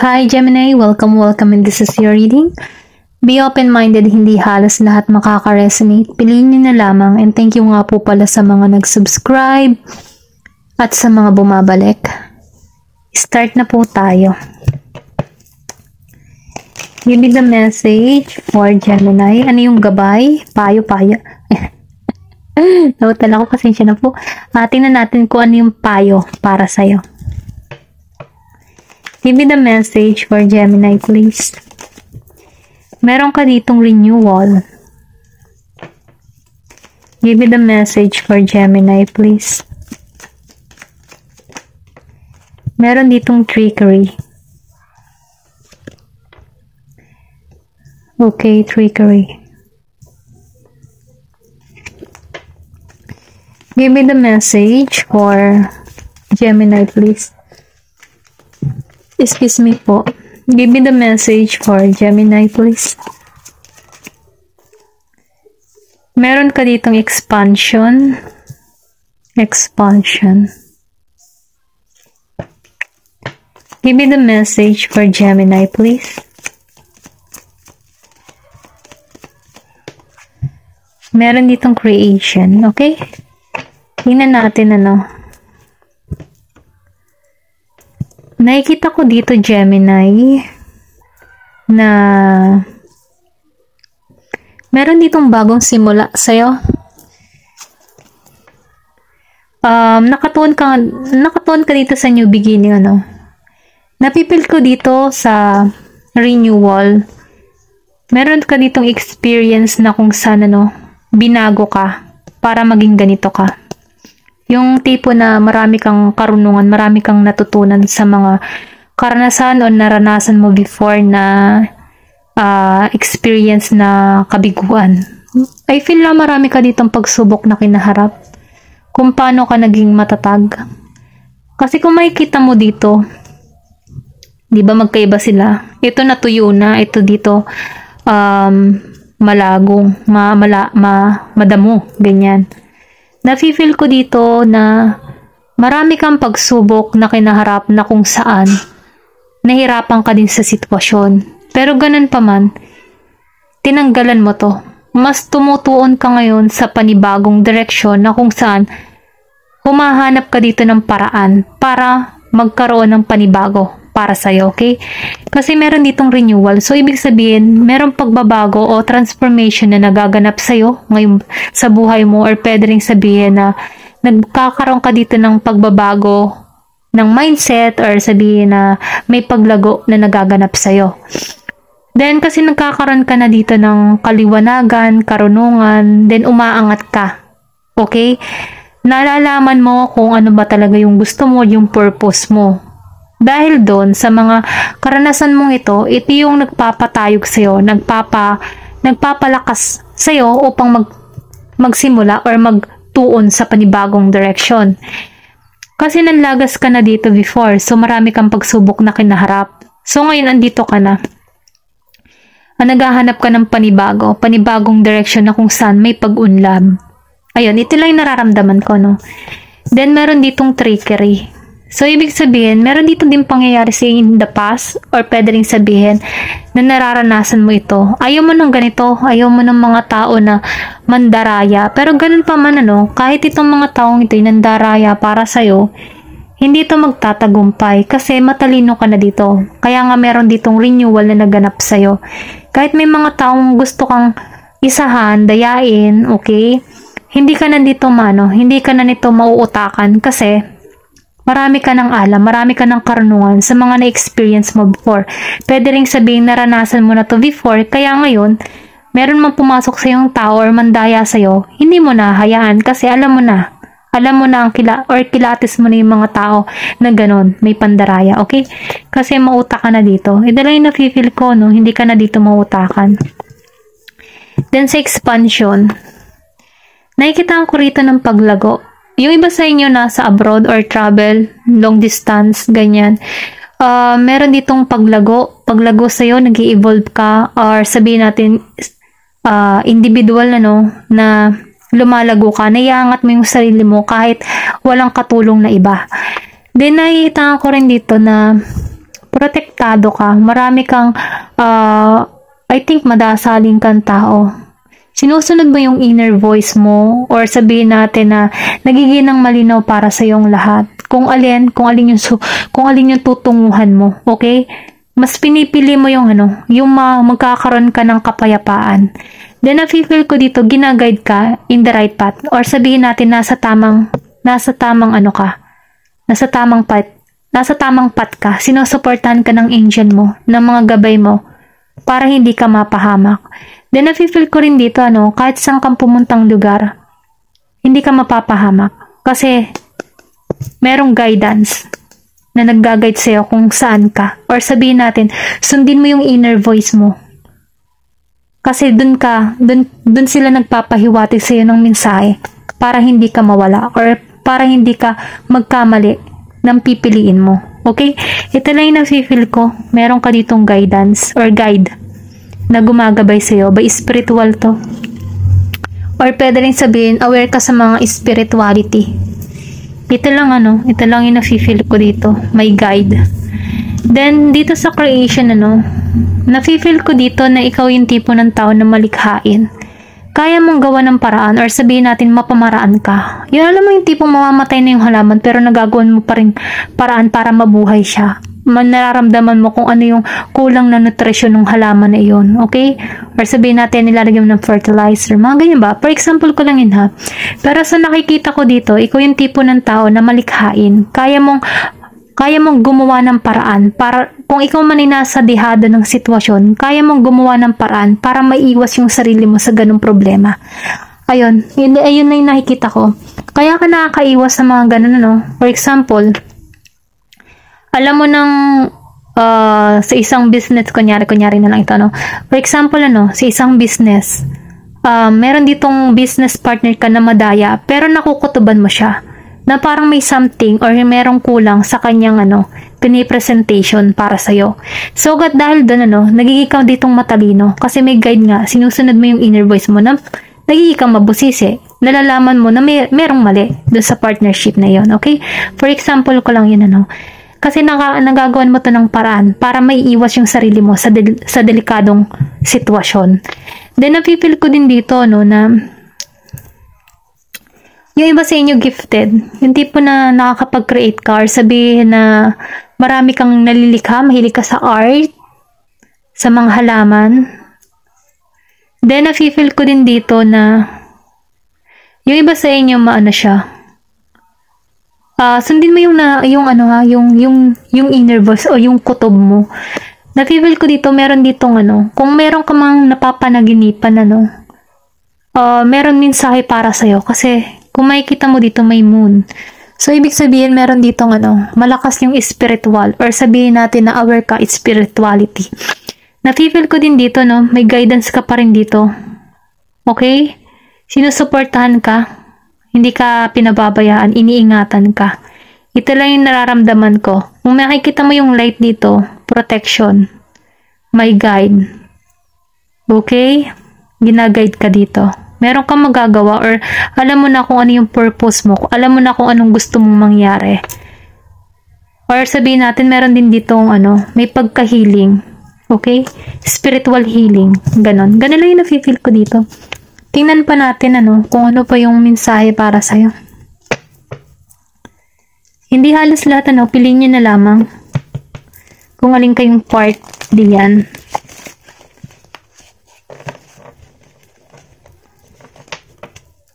Hi Gemini, welcome and this is your reading. Be open-minded, hindi halos lahat makaka-resonate. Piliin niyo na lamang, and thank you nga po pala sa mga nag-subscribe at sa mga bumabalik. Start na po tayo. Give me the message for Gemini. Ano yung gabay? Payo. Nautal ako, pasensya na po. Tingnan natin kung ano yung payo para sa'yo. Give me the message for Gemini, please. Meron ka ditong renewal. Give me the message for Gemini, please. Meron ditong trickery. Okay, trickery. Give me the message for Gemini, please. Excuse me po. Give me the message for Gemini, please. Meron ka ditong expansion. Expansion. Give me the message for Gemini, please. Meron ditong creation. Okay? Tingnan natin ano. Nakikita ko dito, Gemini, na meron ditong bagong simula sa'yo. Nakatuon ka dito sa new beginning, ano. Napipil ko dito sa renewal. Meron ka ditong experience na kung saan, ano, binago ka para maging ganito ka. Yung tipo na marami kang karunungan, marami kang natutunan sa mga karanasan o naranasan mo before na experience na kabiguan. I feel na marami ka ditong pagsubok na kinaharap. Kung paano ka naging matatag. Kasi kung makikita mo dito, di ba magkaiba sila? Ito natuyo na, ito dito malagong, madamo, ganyan. Nafe-feel ko dito na marami kang pagsubok na kinaharap na kung saan nahirapan ka din sa sitwasyon. Pero ganun pa man, tinanggalan mo to. Mas tumutuon ka ngayon sa panibagong direksyon na kung saan humahanap ka dito ng paraan para magkaroon ng panibago para sa'yo, okay? Kasi meron ditong renewal. So, ibig sabihin, merong pagbabago o transformation na nagaganap sa'yo ngayon sa buhay mo, or pwede rin sabihin na nagkakaroon ka dito ng pagbabago ng mindset, or sabihin na may paglago na nagaganap sa'yo. Then, kasi nagkakaroon ka na dito ng kaliwanagan, karunungan, then umaangat ka. Okay? Nalalaman mo kung ano ba talaga yung gusto mo, yung purpose mo. Dahil doon, sa mga karanasan mong ito yung nagpapatayog sa'yo, nagpapalakas sa'yo upang magsimula or magtuon sa panibagong direction. Kasi nanlagas ka na dito before, so marami kang pagsubok na kinaharap. So ngayon, andito ka na. Naghahanap ka ng panibagong direction na kung saan may pag-unlad. Ayun, ito lang yung nararamdaman ko, no? Then, meron ditong trickery. So, ibig sabihin, meron dito din pangyayari sa in the past, or pwede rin sabihin na nararanasan mo ito. Ayaw mo ng ganito, ayaw mo ng mga tao na mandaraya. Pero ganun pa man, ano, kahit itong mga taong ito yung nandaraya para sa'yo, hindi ito magtatagumpay kasi matalino ka na dito. Kaya nga meron ditong renewal na naganap sa'yo. Kahit may mga taong gusto kang isahan, dayain, okay, hindi ka na dito hindi ka na nito mauutakan kasi marami ka ng alam, marami ka ng karunungan sa mga na-experience mo before. Pwede rin sabihin naranasan mo na to before, kaya ngayon, meron mang pumasok sa yung tao or mandaya sa'yo, hindi mo na hayaan kasi alam mo na ang kilatis mo na yung mga tao na ganun, may pandaraya, okay? Kasi mauta ka na dito. Ito lang yung nafe-feel ko, no? Hindi ka na dito mautakan. Then sa expansion, nakikita ko rito ng paglago. Yung iba sa inyo nasa abroad or travel, long distance, ganyan. Meron ditong paglago sa'yo, nag-i-evolve ka, or sabihin natin, individual na lumalago ka, naiangat mo yung sarili mo kahit walang katulong na iba. Then, nakikita ko rin dito na protektado ka, marami kang, I think madasaling kang tao. Sinusunod mo yung inner voice mo, or sabihin natin na nagiginang malinaw para sa yung lahat. Kung alin yung tutunguhan mo, okay? Mas pinipili mo yung yung magkakaroon ka ng kapayapaan. Then nafe-feel ko dito, ginaguide ka in the right path, or sabihin natin nasa tamang path ka. Sinusuportahan ka ng angel mo, ng mga gabay mo, para hindi ka mapahamak. Then nafe-feel ko rin dito, kahit saan kang pumuntang lugar, hindi ka mapapahamak. Kasi, merong guidance na nag-guide sa'yo kung saan ka. Or sabihin natin, sundin mo yung inner voice mo. Kasi dun sila nagpapahiwatig sa'yo ng mensahe para hindi ka mawala or para hindi ka magkamali ng pipiliin mo. Okay? Ito lang yung nafe-feel ko. Meron ka ditong guidance or guide na gumagabay sa'yo. By spiritual to. Or pwede rin sabihin, aware ka sa mga spirituality. Ito lang yung nafe-feel ko dito. May guide. Then, dito sa creation, nafe-feel ko dito na ikaw yung tipo ng tao na malikhain. Kaya mong gawa ng paraan or sabihin natin mapamaraan ka. Yun, alam mo yung tipong mamamatay na yung halaman pero nagagawan mo pa rin paraan para mabuhay siya. Nararamdaman mo kung ano yung kulang na nutrisyon ng halaman na iyon. Okay? Or sabihin natin nilalagyan mo ng fertilizer. Mga ganyan ba? For example ko lang yun ha. Pero sa nakikita ko dito, ikaw yung tipo ng tao na malikhain. Kaya mong gumawa ng paraan para kung ikaw man ay nasa dihado ng sitwasyon, kaya mong gumawa ng paraan para maiwas yung sarili mo sa ganung problema. Ayun na yung nakikita ko. Kaya ka nakakaiwas sa mga ganun, For example, alam mo sa isang business, kunyari na lang ito, For example, sa isang business, meron ditong business partner ka na madaya, pero nakukutuban mo siya na parang may something or merong kulang sa kanyang pinipresentation para sa'yo. So, dahil doon, nagiging ka ditong matalino kasi may guide nga, sinusunod mo yung inner voice mo na nagiging kang mabusisi. Nalalaman mo na merong mali doon sa partnership na yon. Okay? For example ko lang yun, kasi nagagawan mo to ng paraan para maiiwas yung sarili mo sa delikadong sitwasyon. Then, napipil ko din dito, na yung iba sa inyo gifted, yung tipo na nakakapag-create ka or sabihin na marami kang nalilikha, mahilig ka sa art, sa mga halaman. Then, nafe-feel ko din dito na yung iba sa inyo siya. Sundin mo yung inner voice o yung kutob mo. Nafe-feel ko dito, meron ditong kung meron ka mang napapanaginipan, meron mensahe para sa'yo kasi kung makikita mo dito may moon. So, ibig sabihin meron ditong malakas yung spiritual or sabihin natin na aware ka spirituality. Nafe-feel ko din dito, may guidance ka pa rin dito. Okay? Sinusuportahan ka. Hindi ka pinababayaan, iniingatan ka. Ito lang yung nararamdaman ko. Kung makikita mo yung light dito, protection. May guide. Okay? Ginaguide ka dito. Meron kang magagawa or alam mo na kung ano yung purpose mo. Alam mo na kung anong gusto mong mangyari. Or sabihin natin, meron din ditong may pagka-healing. Okay? Spiritual healing. Ganon. Ganon lang yung nafe-feel ko dito. Tingnan pa natin kung ano pa yung mensahe para sa'yo. Hindi halos lahat piliin nyo na lamang kung alin kayong part diyan.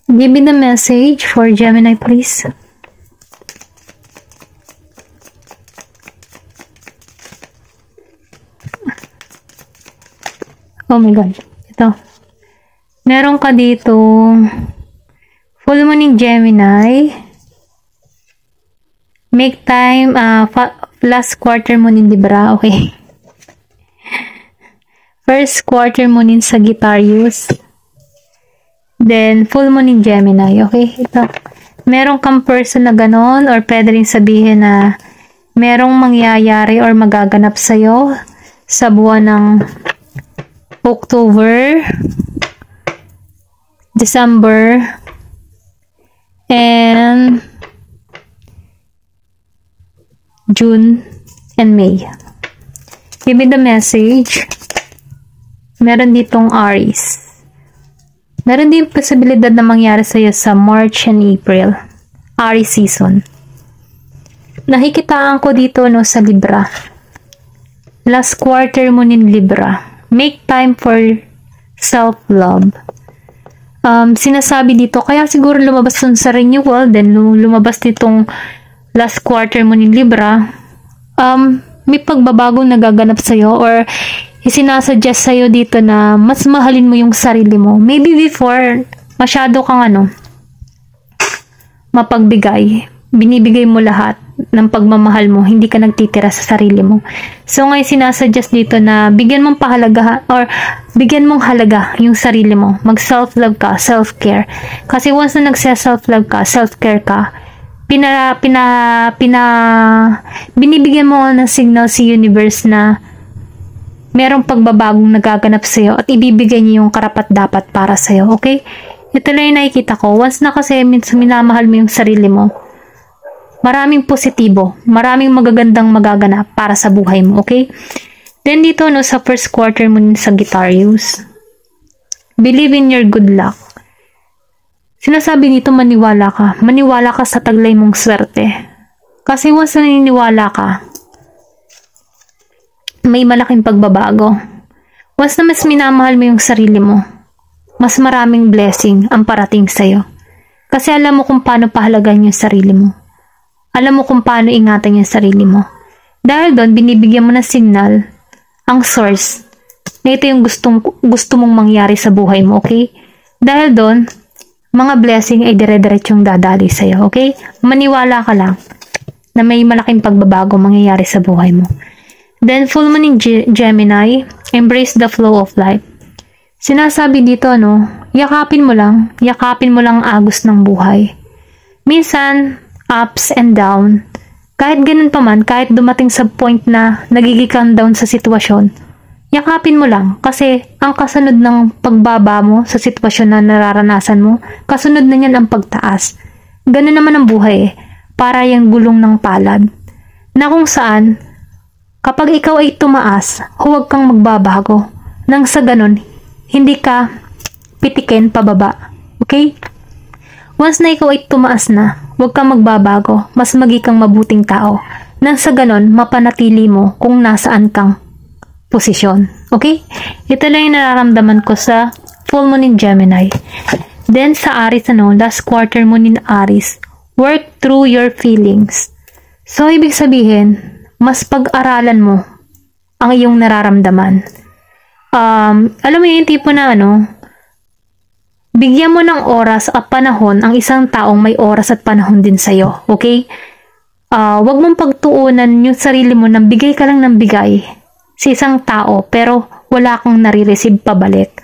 Give me the message for Gemini, please. Oh my God. Ito. Meron ka dito full moon in Gemini. Make time, last quarter moon in Libra. Okay. First quarter moon in Sagittarius. Then, full moon in Gemini. Okay? Ito. Meron kang person na ganon or pwede rin sabihin na merong mangyayari or magaganap sa'yo sa buwan ng October, December, and June and May. Give me the message. Meron ditong Aries. Meron din posibilidad na mangyari sa'yo sa March and April. Aries season. Nakikitaan ko dito no sa Libra. Last quarter mo nin Libra. Make time for self-love. Sinasabi dito, kaya siguro lumabas dun sa renewal, then lumabas ditong last quarter mo nin Libra. May pagbabagong nagaganap sa'yo or isinasuggest sa'yo dito na mas mahalin mo yung sarili mo. Maybe before, masyado kang mapagbigay. Binibigay mo lahat ng pagmamahal mo. Hindi ka nagtitira sa sarili mo. So ngayon sinasuggest dito na bigyan mong pahalaga or bigyan mong halaga yung sarili mo. Mag self-love ka, self-care. Kasi once na nagse-self-love ka, self-care ka, binibigyan mo ng signal si universe na merong pagbabagong nagaganap sa'yo at ibibigay niya yung karapat-dapat para sa'yo, okay? Ito lang yung nakikita ko. Once na kasi minamahal mo yung sarili mo, maraming positibo, maraming magagandang magaganap para sa buhay mo, okay? Then dito, no, sa first quarter mo sa Sagittarius, believe in your good luck. Sinasabi dito, maniwala ka. Maniwala ka sa taglay mong swerte. Kasi once na naniniwala ka, may malaking pagbabago. Once na mas minamahal mo yung sarili mo, mas maraming blessing ang parating sa'yo. Kasi alam mo kung paano pahalagahan yung sarili mo. Alam mo kung paano ingatan yung sarili mo. Dahil doon, binibigyan mo ng signal ang source na ito yung gusto mong mangyari sa buhay mo, okay? Dahil doon, mga blessing ay dire-diretsong dadali sa'yo, okay? Maniwala ka lang na may malaking pagbabago mangyayari sa buhay mo. Then, full moon in Gemini, embrace the flow of life. Sinasabi dito, yakapin mo lang ang agos ng buhay. Minsan, ups and down, kahit ganun pa man, kahit dumating sa point na nagiging down sa sitwasyon, yakapin mo lang kasi ang kasunod ng pagbaba mo sa sitwasyon na nararanasan mo, kasunod na niyan ang pagtaas. Ganun naman ang buhay para yung gulong ng palad. Na kung saan, kapag ikaw ay tumaas, huwag kang magbabago. Nang sa ganun, hindi ka pitikin pababa. Okay? Once na ikaw ay tumaas na, huwag kang magbabago. Mas maging kang mabuting tao. Nang sa ganun, mapanatili mo kung nasaan kang posisyon. Okay? Ito lang yung nararamdaman ko sa full moon in Gemini. Then sa Aries, last quarter moon in Aries, work through your feelings. So, ibig sabihin, mas pag-aralan mo ang iyong nararamdaman. Alam mo yung tipo na bigyan mo ng oras at panahon ang isang taong may oras at panahon din sa'yo. Okay? Wag mong pagtuunan yung sarili mo ng bigay ka lang ng bigay sa isang tao pero wala kang nare-receive pabalik.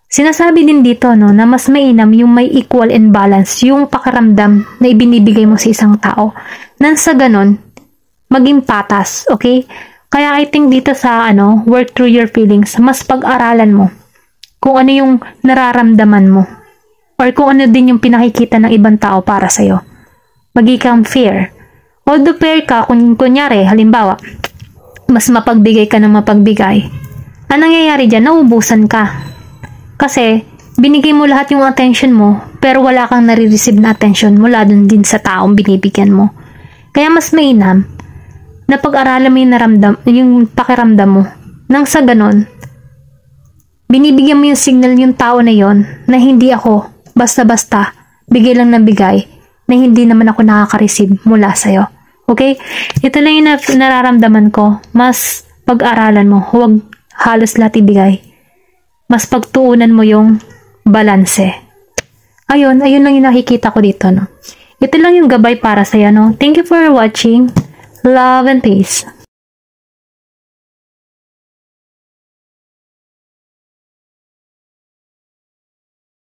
Sinasabi din dito na mas mainam yung may equal and balance yung pakiramdam na ibinibigay mo sa isang tao. Nang sa ganon, maging patas, okay? Kaya I think dito sa work through your feelings, mas pag-aralan mo kung ano yung nararamdaman mo or kung ano din yung pinakikita ng ibang tao para sa'yo. Maging kang fair. Although fair ka, kunyari, halimbawa, mas mapagbigay ka ng mapagbigay. Ang nangyayari dyan, naubusan ka. Kasi, binigay mo lahat yung attention mo, pero wala kang nare-receive na attention mula dun din sa taong binibigyan mo. Kaya mas mainam na pag-aralan mo yung pakiramdam mo. Nang sa ganon, binibigyan mo yung signal yung tao na yon na hindi ako basta-basta bigay lang ng bigay na hindi naman ako nakaka-receive mula sa'yo. Okay? Ito lang yung nararamdaman ko. Mas pag-aralan mo. Huwag halos lahat ibigay. Mas pagtuunan mo yung balanse. Ayun lang yung nakikita ko dito. Ito lang yung gabay para sa'yo. Thank you for watching. Love and peace.